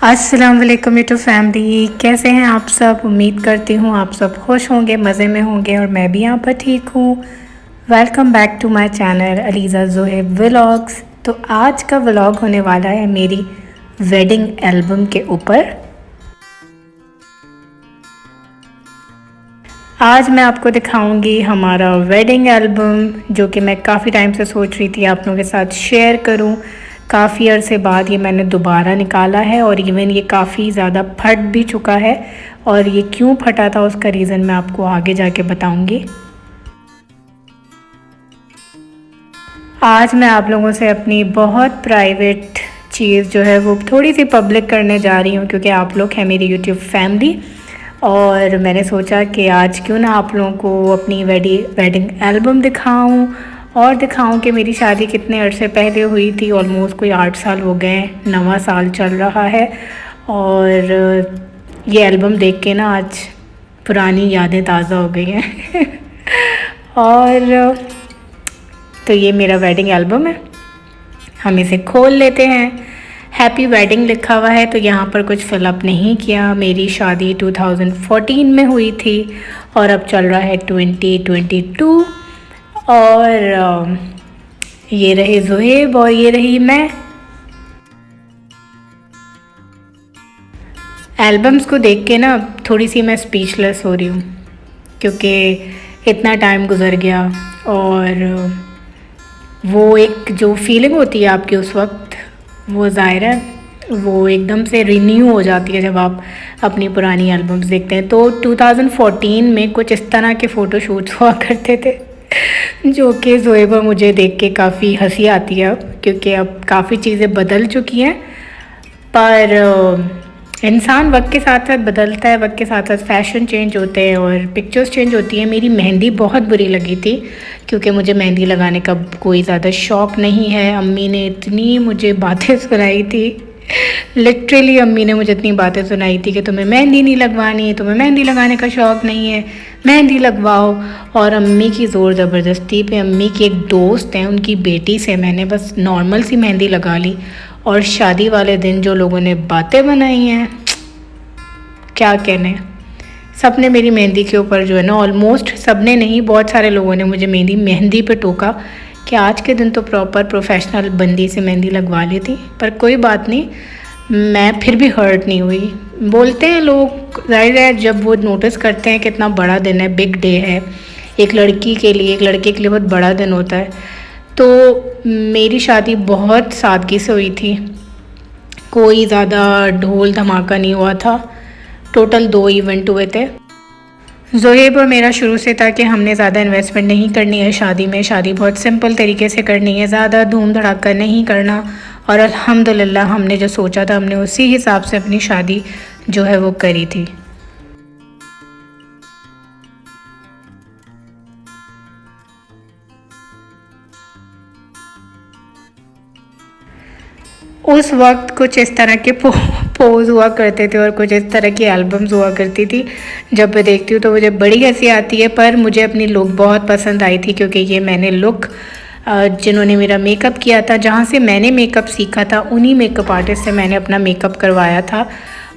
अस्सलाम वालेकुम YouTube family, कैसे हैं आप सब। उम्मीद करती हूँ आप सब खुश होंगे, मज़े में होंगे और मैं भी यहाँ पर ठीक हूँ। Welcome back to my channel Aliza Zoheb vlogs. तो आज का व्लॉग होने वाला है मेरी वेडिंग एल्बम के ऊपर। आज मैं आपको दिखाऊंगी हमारा वेडिंग एल्बम, जो कि मैं काफ़ी टाइम से सोच रही थी आप लोगों के साथ शेयर करूं। काफ़ी अरसे बाद ये मैंने दोबारा निकाला है और इवन ये काफ़ी ज़्यादा फट भी चुका है, और ये क्यों फटा था उसका रीज़न मैं आपको आगे जाके बताऊंगी। आज मैं आप लोगों से अपनी बहुत प्राइवेट चीज़ जो है वो थोड़ी सी पब्लिक करने जा रही हूँ, क्योंकि आप लोग हैं मेरी यूट्यूब फैमिली। और मैंने सोचा कि आज क्यों ना आप लोगों को अपनी वेडिंग एल्बम दिखाऊं और दिखाऊं कि मेरी शादी कितने अरसे पहले हुई थी। ऑलमोस्ट कोई 8 साल हो गए, नवा साल चल रहा है। और ये एल्बम देख के ना आज पुरानी यादें ताज़ा हो गई हैं और तो ये मेरा वेडिंग एल्बम है, हम इसे खोल लेते हैं। हैप्पी वेडिंग लिखा हुआ है, तो यहाँ पर कुछ फिलअप नहीं किया। मेरी शादी 2014 में हुई थी और अब चल रहा है 2022। और ये रहे ज़ोहेब और ये रही मैं। एल्बम्स को देख के ना थोड़ी सी मैं स्पीचलेस हो रही हूँ, क्योंकि इतना टाइम गुजर गया और वो एक जो फीलिंग होती है आपकी उस वक्त, वो ज़ाहिर है वो एकदम से रिन्यू हो जाती है जब आप अपनी पुरानी एल्बम्स देखते हैं। तो 2014 में कुछ इस तरह के फ़ोटोशूट्स हुआ करते थे, जो कि ज़ोहेब मुझे देख के काफ़ी हंसी आती है अब, क्योंकि अब काफ़ी चीज़ें बदल चुकी हैं। पर इंसान वक्त के साथ साथ बदलता है, वक्त के साथ साथ फ़ैशन चेंज होते हैं और पिक्चर्स चेंज होती हैं। मेरी मेहंदी बहुत बुरी लगी थी, क्योंकि मुझे मेहंदी लगाने का कोई ज़्यादा शौक़ नहीं है। अम्मी ने इतनी मुझे बातें सुनाई थी, लिटरली अम्मी ने मुझे इतनी बातें सुनाई थी कि तुम्हें मेहंदी नहीं लगवानी, तुम्हें मेहंदी लगाने का शौक़ नहीं है, मेहंदी लगवाओ। और अम्मी की ज़ोर ज़बरदस्ती पे अम्मी की एक दोस्त हैं, उनकी बेटी से मैंने बस नॉर्मल सी मेहंदी लगा ली। और शादी वाले दिन जो लोगों ने बातें बनाई हैं, क्या कहने। सब ने मेरी मेहंदी के ऊपर जो है ना, ऑलमोस्ट सब ने नहीं, बहुत सारे लोगों ने मुझे मेहंदी पे टोका कि आज के दिन तो प्रॉपर प्रोफेशनल बंदी से मेहंदी लगवा ली थी। पर कोई बात नहीं, मैं फिर भी हर्ट नहीं हुई। बोलते हैं लोग, जाहिर है जब वो नोटिस करते हैं कि इतना बड़ा दिन है, बिग डे है एक लड़की के लिए, एक लड़के के लिए बहुत बड़ा दिन होता है। तो मेरी शादी बहुत सादगी से हुई थी, कोई ज़्यादा ढोल धमाका नहीं हुआ था। टोटल 2 इवेंट हुए थे। ज़ोहेब और मेरा शुरू से था कि हमने ज़्यादा इन्वेस्टमेंट नहीं करनी है शादी में, शादी बहुत सिंपल तरीके से करनी है, ज़्यादा धूम धड़ाका नहीं करना। और अल्हम्दुलिल्लाह हमने जो सोचा था हमने उसी हिसाब से अपनी शादी जो है वो करी थी। उस वक्त कुछ इस तरह के पोज हुआ करते थे और कुछ इस तरह की एल्बम्स हुआ करती थी। जब मैं देखती हूँ तो मुझे बड़ी हंसी आती है, पर मुझे अपनी लुक बहुत पसंद आई थी, क्योंकि ये मैंने लुक जिन्होंने मेरा मेकअप किया था, जहाँ से मैंने मेकअप सीखा था, उन्हीं मेकअप आर्टिस्ट से मैंने अपना मेकअप करवाया था।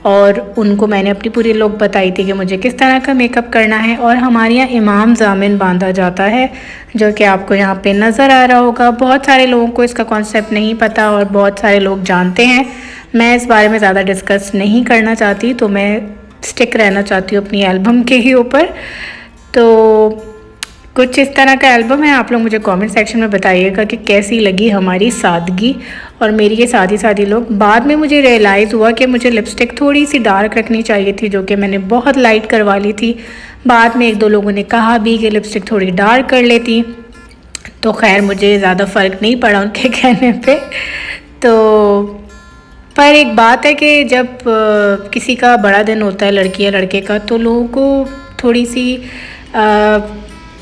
और उनको मैंने अपनी पूरी लुक बताई थी कि मुझे किस तरह का मेकअप करना है। और हमारे यहाँ इमाम जामिन बांधा जाता है, जो कि आपको यहाँ पे नज़र आ रहा होगा। बहुत सारे लोगों को इसका कॉन्सेप्ट नहीं पता और बहुत सारे लोग जानते हैं। मैं इस बारे में ज़्यादा डिस्कस नहीं करना चाहती, तो मैं स्टिक रहना चाहती हूँ अपनी एल्बम के ही ऊपर। तो कुछ इस तरह का एल्बम है। आप लोग मुझे कमेंट सेक्शन में बताइएगा कि कैसी लगी हमारी सादगी और मेरी ये सादी लोग। बाद में मुझे रियलाइज़ हुआ कि मुझे लिपस्टिक थोड़ी सी डार्क रखनी चाहिए थी, जो कि मैंने बहुत लाइट करवा ली थी। बाद में 1-2 लोगों ने कहा भी कि लिपस्टिक थोड़ी डार्क कर लेती, तो खैर मुझे ज़्यादा फ़र्क नहीं पड़ा उनके कहने पे। तो पर एक बात है कि जब किसी का बड़ा दिन होता है लड़की या लड़के का, तो लोगों को थोड़ी सी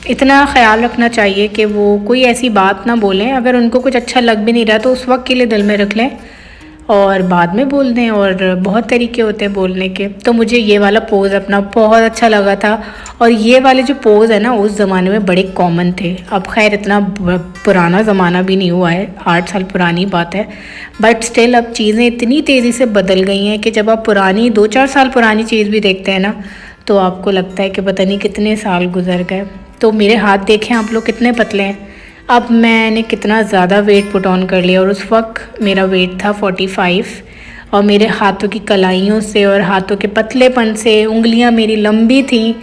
इतना ख्याल रखना चाहिए कि वो कोई ऐसी बात ना बोलें। अगर उनको कुछ अच्छा लग भी नहीं रहा तो उस वक्त के लिए दिल में रख लें, और बाद में बोल दें, और बहुत तरीके होते हैं बोलने के। तो मुझे ये वाला पोज़ अपना बहुत अच्छा लगा था। और ये वाले जो पोज़ है ना उस ज़माने में बड़े कॉमन थे। अब खैर इतना पुराना ज़माना भी नहीं हुआ है, 8 साल पुरानी बात है, बट स्टिल अब चीज़ें इतनी तेज़ी से बदल गई हैं कि जब आप पुरानी 2-4 साल पुरानी चीज़ भी देखते हैं ना तो आपको लगता है कि पता नहीं कितने साल गुजर गए। तो मेरे हाथ देखें आप लोग कितने पतले हैं। अब मैंने कितना ज़्यादा वेट पुट ऑन कर लिया, और उस वक्त मेरा वेट था 45, और मेरे हाथों की कलाइयों से और हाथों के पतलेपन से उंगलियां मेरी लंबी थी।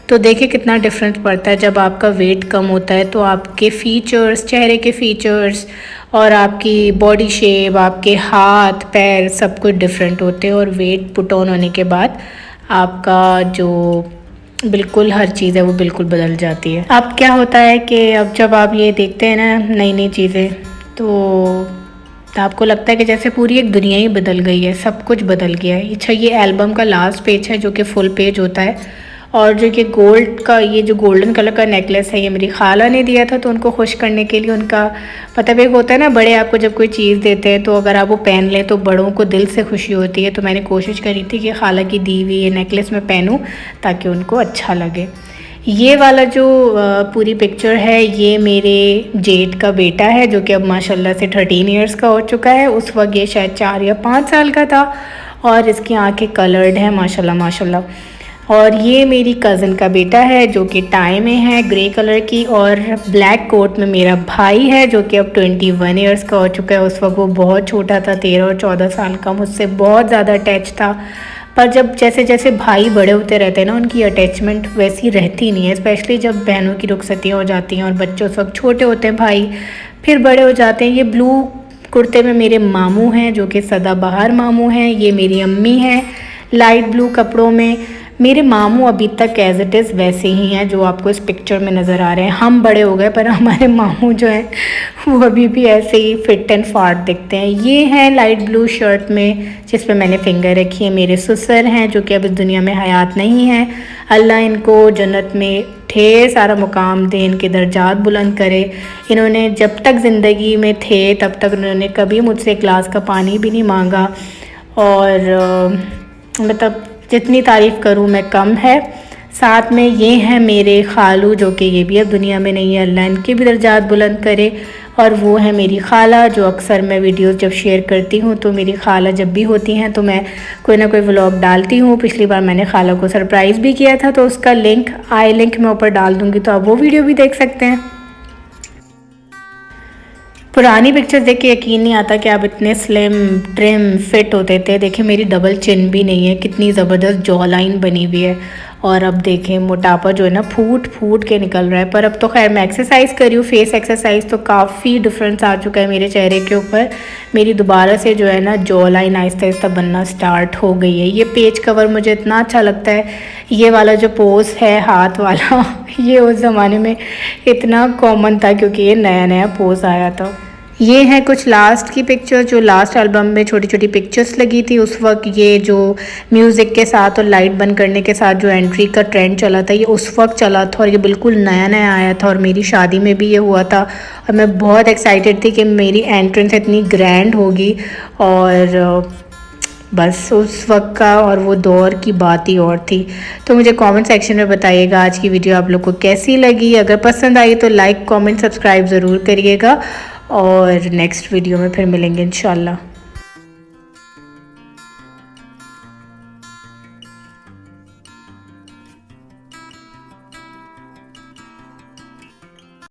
तो देखिए कितना डिफरेंस पड़ता है जब आपका वेट कम होता है, तो आपके फ़ीचर्स, चेहरे के फ़ीचर्स और आपकी बॉडी शेप, आपके हाथ पैर सब कुछ डिफरेंट होते हैं। और वेट पुट ऑन होने के बाद आपका जो बिल्कुल हर चीज़ है वो बिल्कुल बदल जाती है। अब क्या होता है कि अब जब आप ये देखते हैं ना नई नई चीज़ें, तो आपको लगता है कि जैसे पूरी एक दुनिया ही बदल गई है, सब कुछ बदल गया है। अच्छा, ये एल्बम का लास्ट पेज है जो कि फुल पेज होता है। और जो कि गोल्ड का, ये जो गोल्डन कलर का नेकलेस है, ये मेरी खाला ने दिया था, तो उनको खुश करने के लिए उनका मतलब एक होता है ना, बड़े आपको जब कोई चीज़ देते हैं तो अगर आप वो पहन लें तो बड़ों को दिल से खुशी होती है। तो मैंने कोशिश करी थी कि खाला की दी हुई ये नेकलेस मैं पहनूं ताकि उनको अच्छा लगे। ये वाला जो पूरी पिक्चर है ये मेरे जेठ का बेटा है जो कि अब माशाल्लाह से 13 इयर्स का हो चुका है। उस वक्त ये शायद 4 या 5 साल का था, और इसकी आंखें कलर्ड हैं माशाल्लाह माशाल्लाह। और ये मेरी कज़न का बेटा है जो कि टाई में है ग्रे कलर की, और ब्लैक कोट में मेरा भाई है जो कि अब 21 इयर्स का हो चुका है। उस वक्त वो बहुत छोटा था, 13 और 14 साल का, मुझसे बहुत ज़्यादा अटैच था। पर जब जैसे जैसे भाई बड़े होते रहते हैं ना, उनकी अटैचमेंट वैसी रहती नहीं है, स्पेशली जब बहनों की रुखसतियाँ हो जाती हैं और बच्चों उस वक्त छोटे होते हैं, भाई फिर बड़े हो जाते हैं। ये ब्लू कुर्ते में मेरे मामू हैं जो कि सदाबहार मामू हैं। ये मेरी अम्मी हैं लाइट ब्लू कपड़ों में। मेरे मामू अभी तक एज इट इज़ वैसे ही हैं जो आपको इस पिक्चर में नज़र आ रहे हैं। हम बड़े हो गए पर हमारे मामू जो हैं वो अभी भी ऐसे ही फिट एंड फाट दिखते हैं। ये हैं लाइट ब्लू शर्ट में जिस पे मैंने फिंगर रखी है, मेरे ससुर हैं जो कि अब इस दुनिया में हयात नहीं हैं। अल्लाह इनको जन्नत में ढेर सारा मुकाम दे, इनके दर्जात बुलंद करे। इन्होंने जब तक ज़िंदगी में थे तब तक उन्होंने कभी मुझसे एक गिलास का पानी भी नहीं मांगा, और मतलब जितनी तारीफ़ करूँ मैं कम है। साथ में ये हैं मेरे खालू जो कि ये भी अब दुनिया में नहीं है, अल्लाह इनके भी दर्जात बुलंद करे। और वो है मेरी खाला जो अक्सर मैं वीडियोस जब शेयर करती हूँ तो मेरी खाला जब भी होती हैं तो मैं कोई ना कोई व्लॉग डालती हूँ। पिछली बार मैंने खाला को सरप्राइज़ भी किया था, तो उसका लिंक मैं ऊपर डाल दूँगी, तो आप वो वीडियो भी देख सकते हैं। पुरानी पिक्चर्स देख के यकीन नहीं आता कि आप इतने स्लिम ट्रिम फिट होते थे। देखिए मेरी डबल चिन भी नहीं है, कितनी ज़बरदस्त जॉ लाइन बनी हुई है। और अब देखें मोटापा जो है ना फूट फूट के निकल रहा है। पर अब तो खैर मैं एक्सरसाइज कर रही हूँ, फेस एक्सरसाइज, तो काफ़ी डिफरेंस आ चुका है मेरे चेहरे के ऊपर। मेरी दोबारा से जो है ना जॉ लाइन आहिस्ता आहिस्ता बनना स्टार्ट हो गई है। ये पेज कवर मुझे इतना अच्छा लगता है। ये वाला जो पोज है हाथ वाला ये उस ज़माने में इतना कॉमन था क्योंकि ये नया नया पोज आया था। ये है कुछ लास्ट की पिक्चर जो लास्ट एल्बम में छोटी छोटी पिक्चर्स लगी थी उस वक्त। ये जो म्यूज़िक के साथ और लाइट बंद करने के साथ जो एंट्री का ट्रेंड चला था ये उस वक्त चला था, और ये बिल्कुल नया नया आया था। और मेरी शादी में भी ये हुआ था, और मैं बहुत एक्साइटेड थी कि मेरी एंट्रेंस इतनी ग्रैंड होगी। और बस उस वक्त का और वो दौर की बात ही और थी। तो मुझे कमेंट सेक्शन में बताइएगा आज की वीडियो आप लोग को कैसी लगी। अगर पसंद आई तो लाइक कमेंट सब्सक्राइब ज़रूर करिएगा, और नेक्स्ट वीडियो में फिर मिलेंगे इंशाल्लाह।